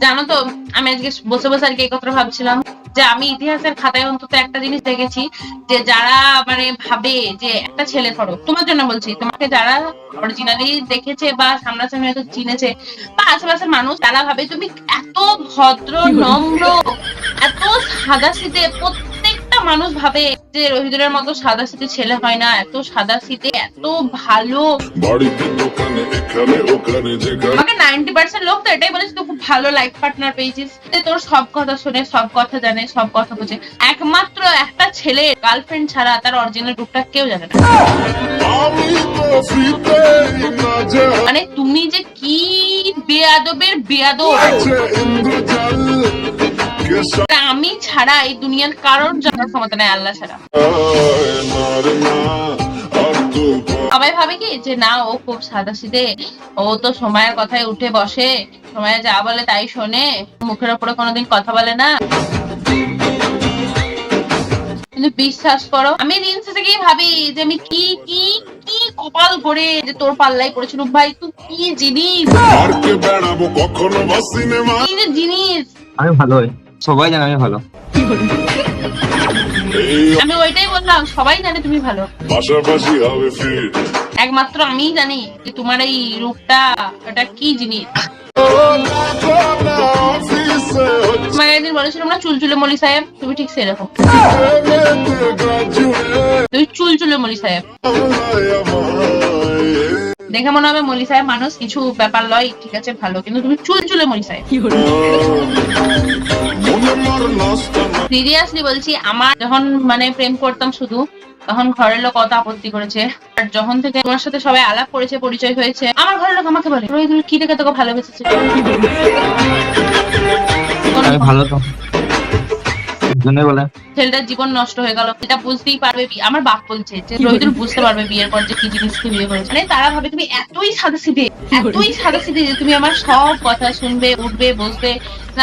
জানো তো, আমি আজকে বসে বসে আর কি এই কথাটা ভাবছিলাম যে আমি ইতিহাসের খাতায় অন্তত একটা জিনিস দেখেছি, যে যারা মানে ভাবে যে একটা ছেলে, ধরো তোমার জন্য বলছি, তোমাকে যারা অরিজিনালি দেখেছে বা সামনাসামনি হয়তো চিনেছে বা আশেপাশের মানুষ, তারা ভাবে তুমি এত ভদ্র, নম্র, এত সাদাসিধে। প্রত্যেকটা মানুষ ভাবে যে রহিদুলের মতো সাদাসিধে ছেলে হয় না, এত সাদাসিধে, এত ভালো। আমাকে 90% লোক তো এটাই বলেছে, তুই খুব ভালো লাইফ পার্টনার পেয়েছিস, তোর সব কথা শুনে, সব কথা জানে, সব কথা বোঝে। একমাত্র একটা ছেলে গার্লফ্রেন্ড ছাড়া তার অরিজিনাল রূপটা কেউ জানে না। মানে তুমি যে কি বেয়াদবের বেয়াদব, আমি ছাড়া এই দুনিয়ার কারোর জানার ক্ষমতা নেই, আল্লাহ ছাড়া। সবাই ভাবে কি যে না, ও খুব সাদাসিধে, ও তো সময়ের কথায় উঠে বসে, সময় যা বলে তাই শোনে, মুখের ওপরে কোনোদিন কথা বলে না। কিন্তু বিশ্বাস করো, আমি দিন শেষে গিয়ে ভাবি যে আমি কি কি কি কপাল করে যে তোর পাল্লাই পড়েছিল। ভাই তুই কি জিনিস, কি যে জিনিস। আমি ভালো হই, সবাই জানে আমি ভালো। আমি ওইটাই বললাম, সবাই জানে তুমি ভালো, পাশাপাশি হবে ফির। একমাত্র আমিই জানি যে তোমার এই রূপটা এটা কি জিনিস। তোমাকে একদিন বলেছিলাম না চুলচুলে মলি সাহেব, তুমি ঠিক সেরকম, তুমি চুলচুলে মলি সাহেব। দেখে মনে হবে মলি সাহেব মানুষ, কিছু ব্যাপার লয়, ঠিক আছে ভালো, কিন্তু তুমি চুলচুলে মলি সাহেব। সিরিয়াসলি বলছি, আমার যখন মানে প্রেম করতাম শুধু, তখন ঘরের লোক কত আপত্তি করেছে, আর যখন থেকে তোমার সাথে সবাই আলাপ করেছে, পরিচয় হয়েছে, আমার ঘরের লোক আমাকে বলে তুমি কি দেখে তোকে ভালোবেসেছে। আমি ভালো তো বলে ছেলেটার জীবন নষ্ট হয়ে গেল, এটা বুঝতেই পারবে। আমার বাপ বলছে যে রহিদুল বুঝতে পারবে বিয়ের পর যে কি জিনিসকে বিয়ে করেছে। মানে তারা ভাবে তুমি এতই সাদাসিধে, এতই সাদাসিধে যে তুমি আমার সব কথা শুনবে, উঠবে, বসবে।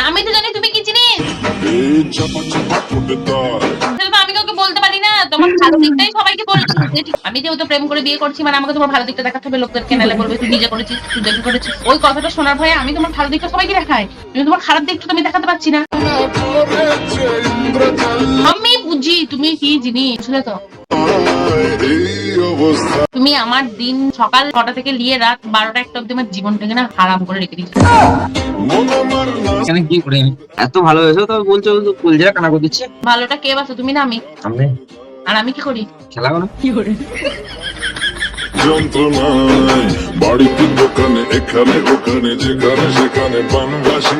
আমি তো জানি তুমি কি জিনিস, আমি কাউকে বলতে পারি না। তোমার ভালো দিকটাই সবাইকে বলছি, আমি যেহেতু প্রেম করে বিয়ে করছি, মানে আমাকে তোমার ভালো দিকটা দেখাতে হবে লোকদেরকে, নাহলে বলবে তুই নিজে করেছিস, তুই দেখে করেছিস। ওই কথাটা শোনার ভয়ে আমি তোমার ভালো দিকটা সবাইকে দেখাই, কিন্তু তোমার খারাপ দিকটা তো আমি দেখাতে পারছি না। আমি বুঝি তুমি কি জিনিস, বুঝলে তো। তুমি আমার দিন সকাল 6টা থেকে নিয়ে রাত 12টা 1টা অব্দি আমার জীবনটাকে না হারাম করে রেখে দিচ্ছি। কি করি এত ভালো হয়েছে তো বলছো, কুলজেরা কানা করে দিচ্ছে। ভালোটা কে বাসো, তুমি না আমি? আর আমি কি করি? খেলা করো। যন্ত্রণায় বাড়িতে দোকানে, এখানে ওখানে, যেখানে সেখানে বানবাসী।